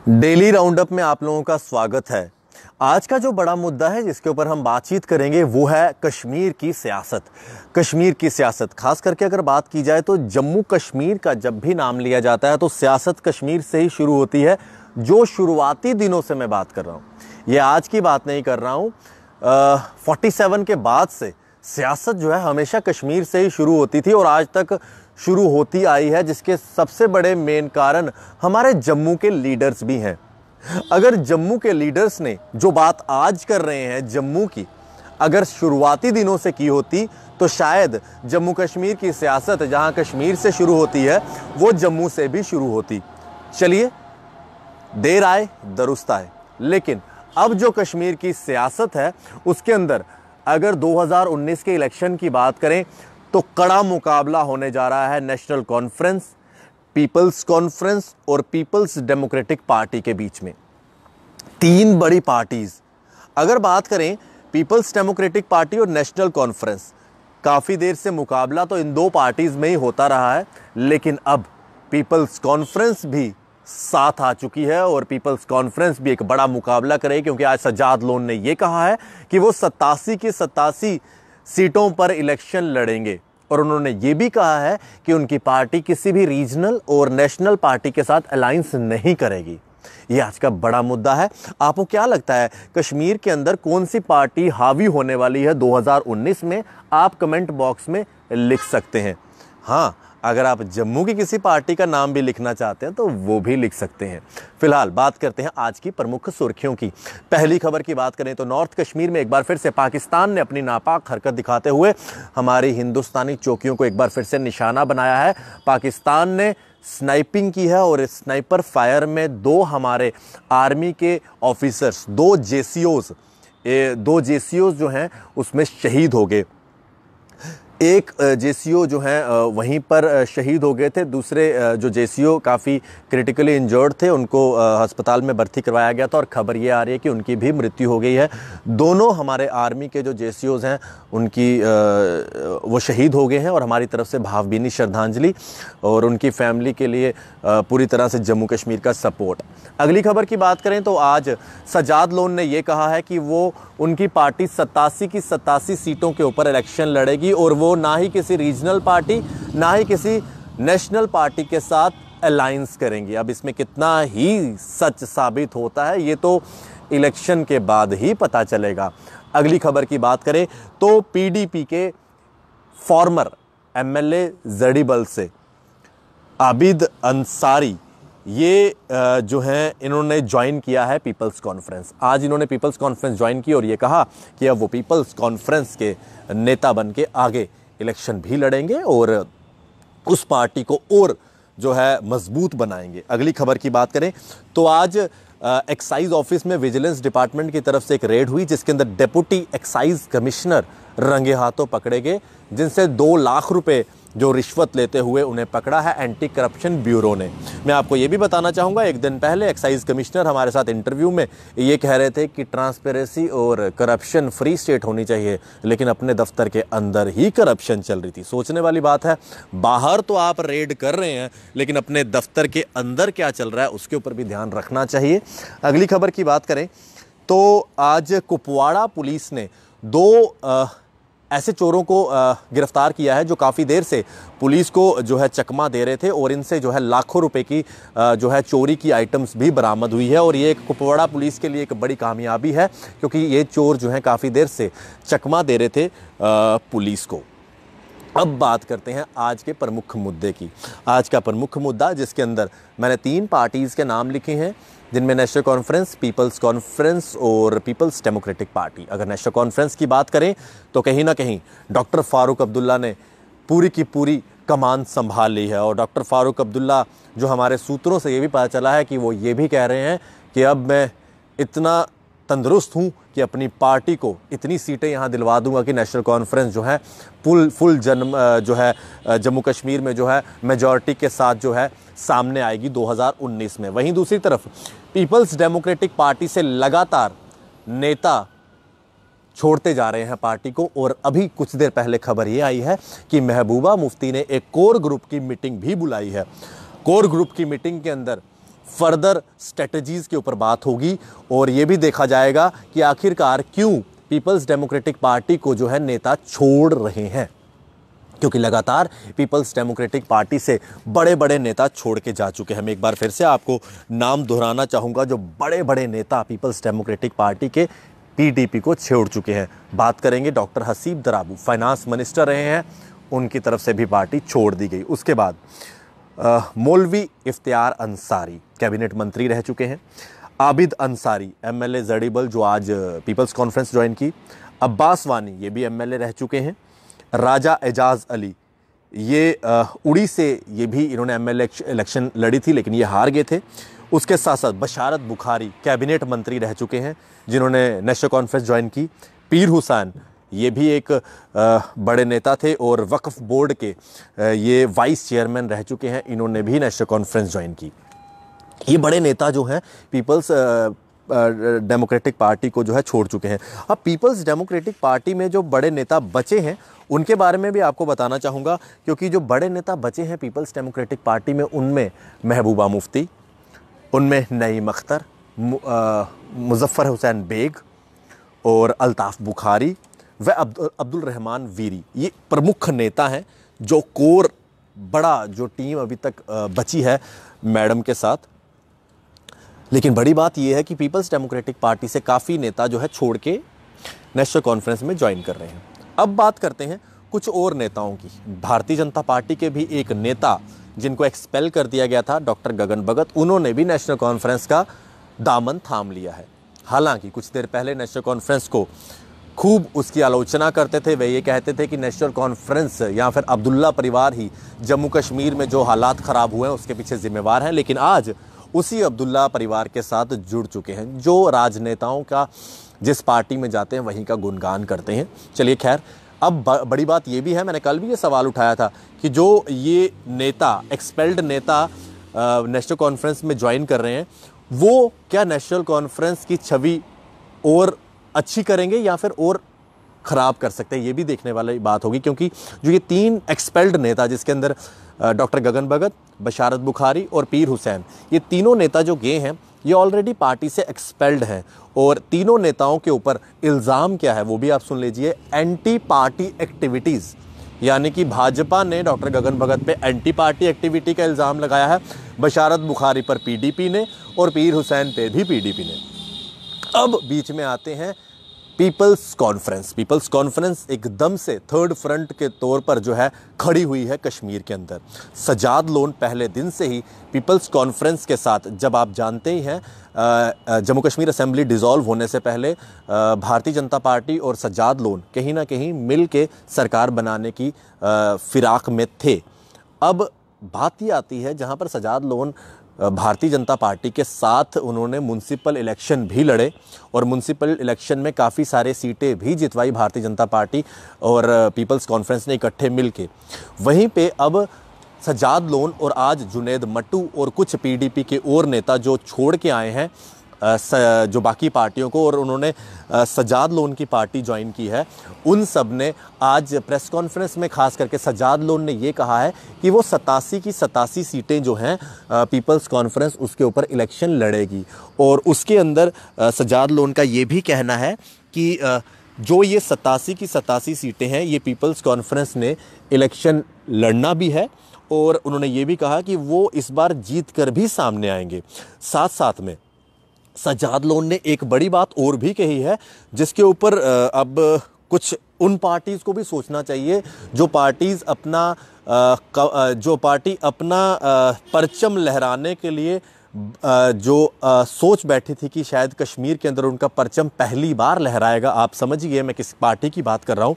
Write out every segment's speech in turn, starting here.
Daily roundup में आप लोगों का स्वागत है। आज का जो बड़ा मुद्दा है जिसके ऊपर हम बातचीत करेंगे वो है कश्मीर की सियासत। कश्मीर की सियासत खास करके अगर बात की जाए तो जम्मू कश्मीर का जब भी नाम लिया जाता है तो सियासत कश्मीर से ही शुरू होती है। जो शुरुआती दिनों से मैं बात कर रहा हूँ, ये आज की बात नहीं कर रहा हूँ। 47 के बाद से सियासत जो है हमेशा कश्मीर से ही शुरू होती थी और आज तक शुरू होती आई है, जिसके सबसे बड़े मेन कारण हमारे जम्मू के लीडर्स भी हैं। अगर जम्मू के लीडर्स ने जो बात आज कर रहे हैं जम्मू की, अगर शुरुआती दिनों से की होती तो शायद जम्मू कश्मीर की सियासत जहां कश्मीर से शुरू होती है वो जम्मू से भी शुरू होती। चलिए, देर आए दुरुस्त आए। लेकिन अब जो कश्मीर की सियासत है उसके अंदर अगर 2019 के इलेक्शन की बात करें तो कड़ा मुकाबला होने जा रहा है नेशनल कॉन्फ्रेंस, पीपल्स कॉन्फ्रेंस और पीपल्स डेमोक्रेटिक पार्टी के बीच में। तीन बड़ी पार्टीज, अगर बात करें पीपल्स डेमोक्रेटिक पार्टी और नेशनल कॉन्फ्रेंस, काफ़ी देर से मुकाबला तो इन दो पार्टीज में ही होता रहा है, लेकिन अब पीपल्स कॉन्फ्रेंस भी साथ आ चुकी है और पीपल्स कॉन्फ्रेंस भी एक बड़ा मुकाबला करे, क्योंकि आज सज्जाद लोन ने यह कहा है कि वो 87 की 87 सीटों पर इलेक्शन लड़ेंगे और उन्होंने ये भी कहा है कि उनकी पार्टी किसी भी रीजनल और नेशनल पार्टी के साथ अलायंस नहीं करेगी। ये आज का बड़ा मुद्दा है। आपको क्या लगता है कश्मीर के अंदर कौन सी पार्टी हावी होने वाली है 2019 में? आप कमेंट बॉक्स में लिख सकते हैं। हाँ, अगर आप जम्मू की किसी पार्टी का नाम भी लिखना चाहते हैं तो वो भी लिख सकते हैं। फिलहाल बात करते हैं आज की प्रमुख सुर्खियों की। पहली खबर की बात करें तो नॉर्थ कश्मीर में एक बार फिर से पाकिस्तान ने अपनी नापाक हरकत दिखाते हुए हमारी हिंदुस्तानी चौकियों को एक बार फिर से निशाना बनाया है। पाकिस्तान ने स्नाइपिंग की है और स्नाइपर फायर में दो हमारे आर्मी के ऑफिसर्स, दो जेसीओज जो हैं उसमें शहीद हो गए। एक जेसीओ जो हैं वहीं पर शहीद हो गए थे, दूसरे जो जेसीओ काफ़ी क्रिटिकली इंजर्ड थे उनको अस्पताल में भर्ती करवाया गया था और खबर ये आ रही है कि उनकी भी मृत्यु हो गई है। दोनों हमारे आर्मी के जो जेसीओज हैं उनकी वो शहीद हो गए हैं और हमारी तरफ से भावभीनी श्रद्धांजलि और उनकी फैमिली के लिए पूरी तरह से जम्मू कश्मीर का सपोर्ट। अगली खबर की बात करें तो आज सज्जाद लोन ने ये कहा है कि वो उनकी पार्टी 87 की 87 सीटों के ऊपर इलेक्शन लड़ेगी और वो ना ही किसी रीजनल पार्टी ना ही किसी नेशनल पार्टी के साथ अलायंस करेंगी। अब इसमें कितना ही सच साबित होता है ये तो इलेक्शन के बाद ही पता चलेगा। अगली खबर की बात करें तो पीडीपी के फॉर्मर एमएलए जड़ीबल से आबिद अंसारी ये जो हैं इन्होंने ज्वाइन किया है पीपल्स कॉन्फ्रेंस। आज इन्होंने पीपल्स कॉन्फ्रेंस ज्वाइन की और ये कहा कि अब वो पीपल्स कॉन्फ्रेंस के नेता बन के आगे इलेक्शन भी लड़ेंगे और उस पार्टी को और जो है मजबूत बनाएंगे। अगली खबर की बात करें तो आज एक्साइज ऑफिस में विजिलेंस डिपार्टमेंट की तरफ से एक रेड हुई जिसके अंदर डेप्यूटी एक्साइज कमिश्नर रंगे हाथों पकड़े गए, जिनसे 2 लाख रुपए जो रिश्वत लेते हुए उन्हें पकड़ा है एंटी करप्शन ब्यूरो ने। मैं आपको ये भी बताना चाहूँगा, एक दिन पहले एक्साइज कमिश्नर हमारे साथ इंटरव्यू में ये कह रहे थे कि ट्रांसपेरेंसी और करप्शन फ्री स्टेट होनी चाहिए, लेकिन अपने दफ्तर के अंदर ही करप्शन चल रही थी। सोचने वाली बात है, बाहर तो आप रेड कर रहे हैं लेकिन अपने दफ्तर के अंदर क्या चल रहा है उसके ऊपर भी ध्यान रखना चाहिए। अगली खबर की बात करें तो आज कुपवाड़ा पुलिस ने 2 ऐसे चोरों को गिरफ्तार किया है जो काफ़ी देर से पुलिस को जो है चकमा दे रहे थे और इनसे जो है लाखों रुपए की जो है चोरी की आइटम्स भी बरामद हुई है और ये एक कुपवाड़ा पुलिस के लिए एक बड़ी कामयाबी है, क्योंकि ये चोर जो हैं काफ़ी देर से चकमा दे रहे थे पुलिस को। अब बात करते हैं आज के प्रमुख मुद्दे की। आज का प्रमुख मुद्दा जिसके अंदर मैंने 3 पार्टीज़ के नाम लिखे हैं, जिनमें नेशनल कॉन्फ्रेंस, पीपल्स कॉन्फ्रेंस और पीपल्स डेमोक्रेटिक पार्टी। अगर नेशनल कॉन्फ्रेंस की बात करें तो कहीं ना कहीं डॉक्टर फारूक अब्दुल्ला ने पूरी की पूरी कमान संभाल ली है और डॉक्टर फारूक अब्दुल्ला जो हमारे सूत्रों से ये भी पता चला है कि वो ये भी कह रहे हैं कि अब मैं इतना तंदुरुस्त हूँ कि अपनी पार्टी को इतनी सीटें यहाँ दिलवा दूंगा कि नेशनल कॉन्फ्रेंस जो है फुल जो है जम्मू कश्मीर में जो है मेजॉरिटी के साथ जो है सामने आएगी 2019 में। वहीं दूसरी तरफ पीपल्स डेमोक्रेटिक पार्टी से लगातार नेता छोड़ते जा रहे हैं पार्टी को और अभी कुछ देर पहले खबर ये आई है कि महबूबा मुफ्ती ने एक कोर ग्रुप की मीटिंग भी बुलाई है। कोर ग्रुप की मीटिंग के अंदर फर्दर स्ट्रेटजीज़ के ऊपर बात होगी और ये भी देखा जाएगा कि आखिरकार क्यों पीपल्स डेमोक्रेटिक पार्टी को जो है नेता छोड़ रहे हैं, क्योंकि लगातार पीपल्स डेमोक्रेटिक पार्टी से बड़े बड़े नेता छोड़ के जा चुके हैं। मैं एक बार फिर से आपको नाम दोहराना चाहूँगा, जो बड़े बड़े नेता पीपल्स डेमोक्रेटिक पार्टी के पीडीपी को छोड़ चुके हैं। बात करेंगे डॉक्टर हसीब दराबू, फाइनेंस मिनिस्टर रहे हैं, उनकी तरफ से भी पार्टी छोड़ दी गई। उसके बाद मौलवी इफ्तियार अंसारी कैबिनेट मंत्री रह चुके हैं। आबिद अंसारी एमएलए जड़ीबल जो आज पीपल्स कॉन्फ्रेंस ज्वाइन की। अब्बास वानी ये भी एमएलए रह चुके हैं। राजा एजाज अली ये उड़ी से ये भी इन्होंने एमएलए इलेक्शन लड़ी थी लेकिन ये हार गए थे। उसके साथ साथ बशारत बुखारी कैबिनेट मंत्री रह चुके हैं जिन्होंने नेशनल कॉन्फ्रेंस ज्वाइन की। पीर हुसैन ये भी एक बड़े नेता थे और वक्फ बोर्ड के ये वाइस चेयरमैन रह चुके हैं, इन्होंने भी नेशनल कॉन्फ्रेंस ज्वाइन की। ये बड़े नेता जो हैं पीपल्स डेमोक्रेटिक पार्टी को जो है छोड़ चुके हैं। अब पीपल्स डेमोक्रेटिक पार्टी में जो बड़े नेता बचे हैं उनके बारे में भी आपको बताना चाहूँगा, क्योंकि जो बड़े नेता बचे हैं पीपल्स डेमोक्रेटिक पार्टी में उनमें महबूबा मुफ्ती, उनमें नईम अख्तर, मुजफ्फर हुसैन बेग और अल्ताफ़ बुखारी व अब्दुल रहमान वीरी, ये प्रमुख नेता हैं जो कोर बड़ा जो टीम अभी तक बची है मैडम के साथ। लेकिन बड़ी बात यह है कि पीपल्स डेमोक्रेटिक पार्टी से काफ़ी नेता जो है छोड़ के नेशनल कॉन्फ्रेंस में ज्वाइन कर रहे हैं। अब बात करते हैं कुछ और नेताओं की। भारतीय जनता पार्टी के भी एक नेता जिनको एक्सपेल कर दिया गया था, डॉक्टर गगन भगत, उन्होंने भी नेशनल कॉन्फ्रेंस का दामन थाम लिया है। हालांकि कुछ देर पहले नेशनल कॉन्फ्रेंस को खूब उसकी आलोचना करते थे। वे ये कहते थे कि नेशनल कॉन्फ्रेंस या फिर अब्दुल्ला परिवार ही जम्मू कश्मीर में जो हालात ख़राब हुए हैं उसके पीछे जिम्मेवार हैं। लेकिन आज उसी अब्दुल्ला परिवार के साथ जुड़ चुके हैं जो राजनेताओं का जिस पार्टी में जाते हैं वहीं का गुणगान करते हैं। चलिए खैर, अब बड़ी बात ये भी है, मैंने कल भी ये सवाल उठाया था कि जो ये नेता एक्सपेल्ड नेता नेशनल कॉन्फ्रेंस में ज्वाइन कर रहे हैं वो क्या नेशनल कॉन्फ्रेंस की छवि और अच्छी करेंगे या फिर और ख़राब कर सकते हैं, ये भी देखने वाली बात होगी। क्योंकि जो ये तीन एक्सपेल्ड नेता जिसके अंदर डॉक्टर गगन भगत, बशारत बुखारी और पीर हुसैन, ये तीनों नेता जो गए हैं ये ऑलरेडी पार्टी से एक्सपेल्ड हैं और तीनों नेताओं के ऊपर इल्ज़ाम क्या है वो भी आप सुन लीजिए। एंटी पार्टी एक्टिविटीज़, यानी कि भाजपा ने डॉक्टर गगन भगत पे एंटी पार्टी एक्टिविटी का इल्ज़ाम लगाया है, बशारत बुखारी पर पीडीपी ने और पीर हुसैन पे भी पीडीपी ने। अब बीच में आते हैं पीपल्स कॉन्फ्रेंस। पीपल्स कॉन्फ्रेंस एकदम से थर्ड फ्रंट के तौर पर जो है खड़ी हुई है कश्मीर के अंदर। सजाद लोन पहले दिन से ही पीपल्स कॉन्फ्रेंस के साथ, जब आप जानते ही हैं जम्मू कश्मीर असेंबली डिसॉल्व होने से पहले भारतीय जनता पार्टी और सजाद लोन कहीं ना कहीं मिल के सरकार बनाने की फिराक में थे। अब बात ये आती है जहाँ पर सजाद लोन भारतीय जनता पार्टी के साथ उन्होंने म्युनिसिपल इलेक्शन भी लड़े और म्युनिसिपल इलेक्शन में काफ़ी सारे सीटें भी जितवाई भारतीय जनता पार्टी और पीपल्स कॉन्फ्रेंस ने इकट्ठे मिलके। वहीं पे अब सजाद लोन और आज जुनेद मट्टू और कुछ पीडीपी के और नेता जो छोड़ के आए हैं जो बाकी पार्टियों को और उन्होंने सजाद लोन की पार्टी ज्वाइन की है, उन सब ने आज प्रेस कॉन्फ्रेंस में खास करके सजाद लोन ने ये कहा है कि वो 87 की 87 सीटें जो हैं पीपल्स कॉन्फ्रेंस उसके ऊपर इलेक्शन लड़ेगी। और उसके अंदर सजाद लोन का ये भी कहना है कि जो ये 87 की 87 सीटें हैं ये पीपल्स कॉन्फ्रेंस ने इलेक्शन लड़ना भी है और उन्होंने ये भी कहा कि वो इस बार जीत कर भी सामने आएंगे। साथ साथ में सजाद लोन ने एक बड़ी बात और भी कही है जिसके ऊपर अब कुछ उन पार्टीज़ को भी सोचना चाहिए जो पार्टीज़ अपना परचम लहराने के लिए सोच बैठी थी कि शायद कश्मीर के अंदर उनका परचम पहली बार लहराएगा। आप समझिए मैं किस पार्टी की बात कर रहा हूँ।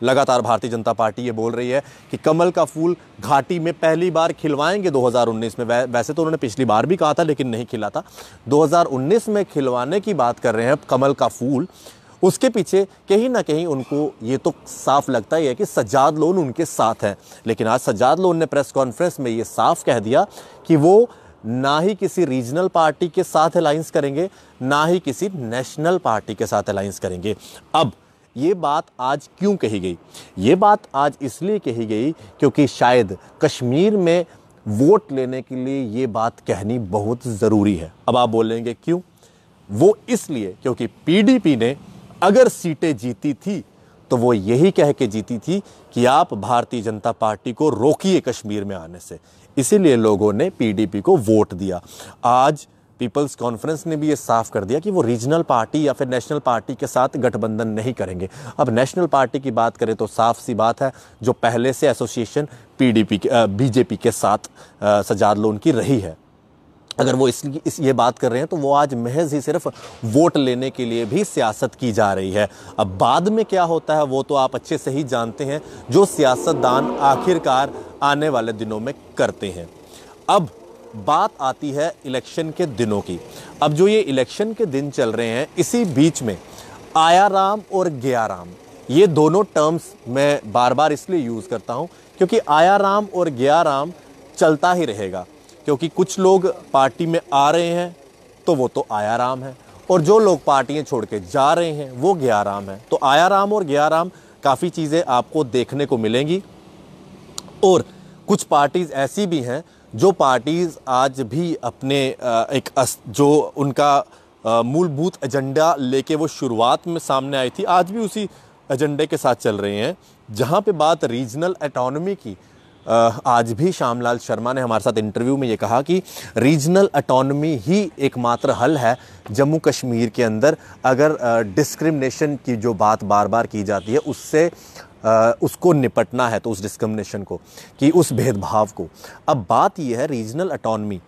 लगातार भारतीय जनता पार्टी ये बोल रही है कि कमल का फूल घाटी में पहली बार खिलवाएंगे 2019 में। वैसे तो उन्होंने पिछली बार भी कहा था लेकिन नहीं खिला था। 2019 में खिलवाने की बात कर रहे हैं कमल का फूल। उसके पीछे कहीं ना कहीं उनको ये तो साफ लगता ही है कि सजाद लोन उनके साथ है। लेकिन आज सजाद लोन ने प्रेस कॉन्फ्रेंस में ये साफ कह दिया कि वो ना ही किसी रीजनल पार्टी के साथ अलायंस करेंगे ना ही किसी नेशनल पार्टी के साथ अलायंस करेंगे। अब ये बात आज क्यों कही गई? ये बात आज इसलिए कही गई क्योंकि शायद कश्मीर में वोट लेने के लिए ये बात कहनी बहुत ज़रूरी है। अब आप बोलेंगे क्यों? वो इसलिए क्योंकि पीडीपी ने अगर सीटें जीती थी तो वो यही कह के जीती थी कि आप भारतीय जनता पार्टी को रोकिए कश्मीर में आने से, इसीलिए लोगों ने पीडीपी को वोट दिया। आज पीपल्स कॉन्फ्रेंस ने भी ये साफ कर दिया कि वो रीजनल पार्टी या फिर नेशनल पार्टी के साथ गठबंधन नहीं करेंगे। अब नेशनल पार्टी की बात करें तो साफ सी बात है, जो पहले से एसोसिएशन बीजेपी के साथ सजाद लोन की रही है, अगर वो ये बात कर रहे हैं तो वो आज महज ही सिर्फ वोट लेने के लिए भी सियासत की जा रही है। अब बाद में क्या होता है वो तो आप अच्छे से ही जानते हैं, जो सियासतदान आखिरकार आने वाले दिनों में करते हैं। अब बात आती है इलेक्शन के दिनों की। अब जो ये इलेक्शन के दिन चल रहे हैं, इसी बीच में आया राम और गया राम, ये दोनों टर्म्स मैं बार बार इसलिए यूज़ करता हूँ क्योंकि आया राम और गया राम चलता ही रहेगा। क्योंकि कुछ लोग पार्टी में आ रहे हैं तो वो तो आया राम है, और जो लोग पार्टियां छोड़ के जा रहे हैं वो गया राम है। तो आया राम और गया राम काफ़ी चीज़ें आपको देखने को मिलेंगी। और कुछ पार्टीज़ ऐसी भी हैं जो पार्टीज़ आज भी अपने जो उनका मूलभूत एजेंडा लेके वो शुरुआत में सामने आई थी, आज भी उसी एजेंडे के साथ चल रहे हैं। जहाँ पे बात रीजनल ऑटोनॉमी की, आज भी श्यामलाल शर्मा ने हमारे साथ इंटरव्यू में ये कहा कि रीजनल ऑटोनॉमी ही एकमात्र हल है जम्मू कश्मीर के अंदर। अगर डिस्क्रिमिनेशन की जो बात बार बार की जाती है उससे उसको निपटना है, तो उस डिस्क्रिमिनेशन को, कि उस भेदभाव को। अब बात यह है रीजनल ऑटोनॉमी,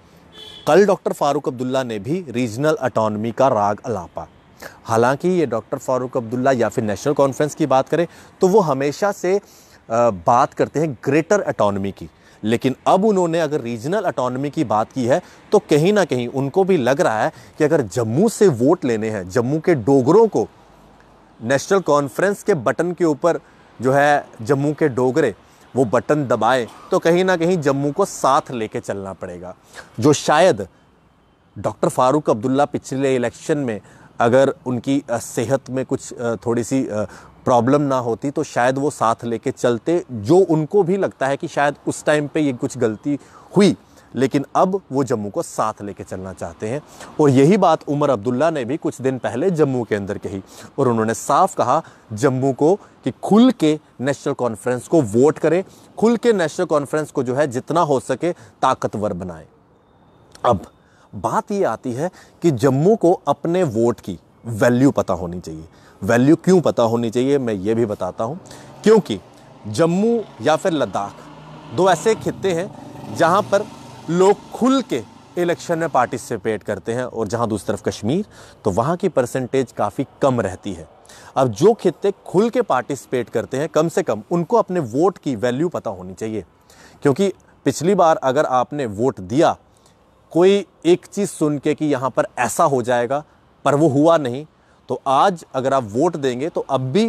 कल डॉक्टर फारूक अब्दुल्ला ने भी रीजनल ऑटोनॉमी का राग अलापा। हालांकि ये डॉक्टर फारूक अब्दुल्ला या फिर नेशनल कॉन्फ्रेंस की बात करें तो वो हमेशा से बात करते हैं ग्रेटर ऑटोनॉमी की, लेकिन अब उन्होंने अगर रीजनल ऑटोनॉमी की बात की है तो कहीं ना कहीं उनको भी लग रहा है कि अगर जम्मू से वोट लेने हैं, जम्मू के डोगरों को नेशनल कॉन्फ्रेंस के बटन के ऊपर जो है जम्मू के डोगरे वो बटन दबाएं, तो कहीं ना कहीं जम्मू को साथ लेके चलना पड़ेगा। जो शायद डॉक्टर फारूक अब्दुल्ला पिछले इलेक्शन में अगर उनकी सेहत में कुछ थोड़ी सी प्रॉब्लम ना होती तो शायद वो साथ लेके चलते, जो उनको भी लगता है कि शायद उस टाइम पे ये कुछ गलती हुई, लेकिन अब वो जम्मू को साथ लेके चलना चाहते हैं। और यही बात उमर अब्दुल्ला ने भी कुछ दिन पहले जम्मू के अंदर कही, और उन्होंने साफ कहा जम्मू को कि खुल के नेशनल कॉन्फ्रेंस को वोट करें, खुल के नेशनल कॉन्फ्रेंस को जो है जितना हो सके ताकतवर बनाएं। अब बात ये आती है कि जम्मू को अपने वोट की वैल्यू पता होनी चाहिए। वैल्यू क्यों पता होनी चाहिए मैं ये भी बताता हूँ, क्योंकि जम्मू या फिर लद्दाख दो ऐसे खित्ते हैं जहाँ पर लोग खुल के इलेक्शन में पार्टिसिपेट करते हैं, और जहाँ दूसरी तरफ कश्मीर, तो वहाँ की परसेंटेज काफ़ी कम रहती है। अब जो खित्ते खुल के पार्टिसिपेट करते हैं, कम से कम उनको अपने वोट की वैल्यू पता होनी चाहिए। क्योंकि पिछली बार अगर आपने वोट दिया कोई एक चीज़ सुन के कि यहाँ पर ऐसा हो जाएगा, पर वो हुआ नहीं, तो आज अगर आप वोट देंगे तो अब भी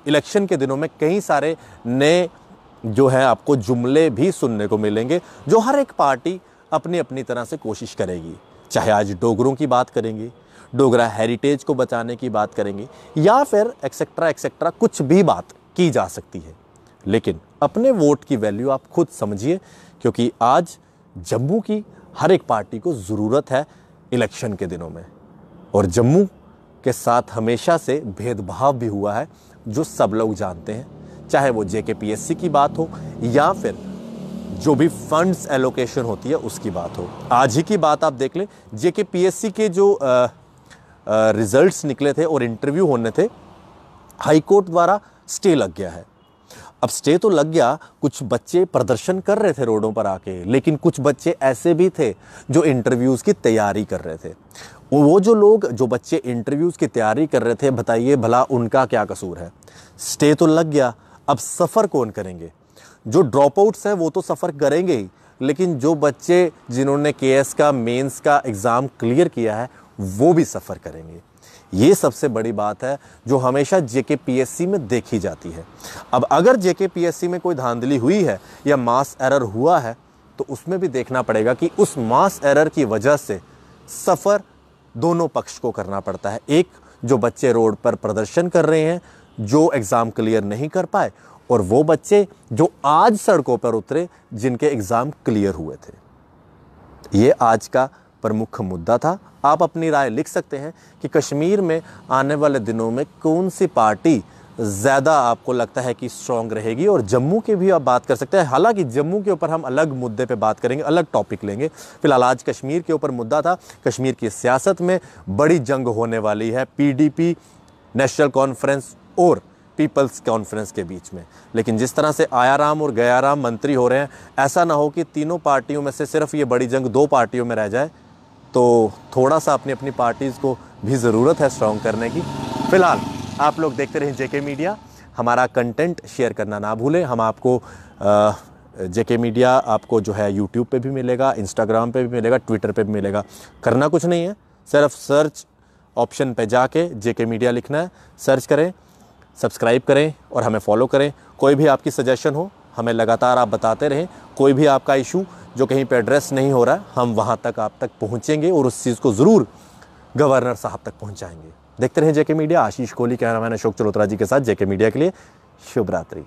इलेक्शन के दिनों में कई सारे नए जो है आपको जुमले भी सुनने को मिलेंगे, जो हर एक पार्टी अपनी अपनी तरह से कोशिश करेगी। चाहे आज डोगरों की बात करेंगे, डोगरा हेरिटेज को बचाने की बात करेंगे, या फिर एक्सेट्रा एक्सेट्रा कुछ भी बात की जा सकती है, लेकिन अपने वोट की वैल्यू आप खुद समझिए, क्योंकि आज जम्मू की हर एक पार्टी को ज़रूरत है इलेक्शन के दिनों में। और जम्मू के साथ हमेशा से भेदभाव भी हुआ है, जो सब लोग जानते हैं, चाहे वो जेकेपीएससी की बात हो या फिर जो भी फंड्स एलोकेशन होती है उसकी बात हो। आज ही की बात आप देख लें, जेकेपीएससी के जो रिजल्ट्स निकले थे और इंटरव्यू होने थे, हाई कोर्ट द्वारा स्टे लग गया है। अब स्टे तो लग गया, कुछ बच्चे प्रदर्शन कर रहे थे रोडों पर आके, लेकिन कुछ बच्चे ऐसे भी थे जो इंटरव्यूज़ की तैयारी कर रहे थे। वो जो बच्चे इंटरव्यूज़ की तैयारी कर रहे थे, बताइए भला उनका क्या कसूर है? स्टे तो लग गया, अब सफ़र कौन करेंगे? जो ड्रॉप आउट्स हैं वो तो सफ़र करेंगे ही, लेकिन जो बच्चे जिन्होंने केएस का मेंस का एग्ज़ाम क्लियर किया है वो भी सफ़र करेंगे। ये सबसे बड़ी बात है जो हमेशा जेकेपीएससी में देखी जाती है। अब अगर जेकेपीएससी में कोई धांधली हुई है या मास एरर हुआ है, तो उसमें भी देखना पड़ेगा कि उस मास एरर की वजह से सफ़र दोनों पक्ष को करना पड़ता है। एक, जो बच्चे रोड पर प्रदर्शन कर रहे हैं, जो एग्ज़ाम क्लियर नहीं कर पाए, और वो बच्चे जो आज सड़कों पर उतरे, जिनके एग्ज़ाम क्लियर हुए थे। ये आज का प्रमुख मुद्दा था। आप अपनी राय लिख सकते हैं कि कश्मीर में आने वाले दिनों में कौन सी पार्टी ज़्यादा आपको लगता है कि स्ट्रॉन्ग रहेगी, और जम्मू की भी आप बात कर सकते हैं। हालांकि जम्मू के ऊपर हम अलग मुद्दे पे बात करेंगे, अलग टॉपिक लेंगे। फिलहाल आज कश्मीर के ऊपर मुद्दा था। कश्मीर की सियासत में बड़ी जंग होने वाली है पीडीपी, नेशनल कॉन्फ्रेंस और पीपल्स कॉन्फ्रेंस के बीच में। लेकिन जिस तरह से आयाराम और गयाराम मंत्री हो रहे हैं, ऐसा ना हो कि तीनों पार्टियों में से सिर्फ ये बड़ी जंग 2 पार्टियों में रह जाए। तो थोड़ा सा अपनी अपनी पार्टीज़ को भी ज़रूरत है स्ट्रॉन्ग करने की। फ़िलहाल आप लोग देखते रहें जेके मीडिया। हमारा कंटेंट शेयर करना ना भूलें। हम आपको जेके मीडिया आपको जो है यूट्यूब पे भी मिलेगा, इंस्टाग्राम पे भी मिलेगा, ट्विटर पे भी मिलेगा। करना कुछ नहीं है, सिर्फ सर्च ऑप्शन पे जाके जेके मीडिया लिखना है, सर्च करें, सब्सक्राइब करें और हमें फॉलो करें। कोई भी आपकी सजेशन हो हमें लगातार आप बताते रहें। कोई भी आपका इशू जो कहीं पे एड्रेस नहीं हो रहा है, हम वहाँ तक आप तक पहुँचेंगे और उस चीज़ को ज़रूर गवर्नर साहब तक पहुँचाएंगे। देखते रहें जेके मीडिया। आशीष कोहली, कैमरामैन अशोक चलोत्रा जी के साथ जेके मीडिया के लिए शुभ रात्रि।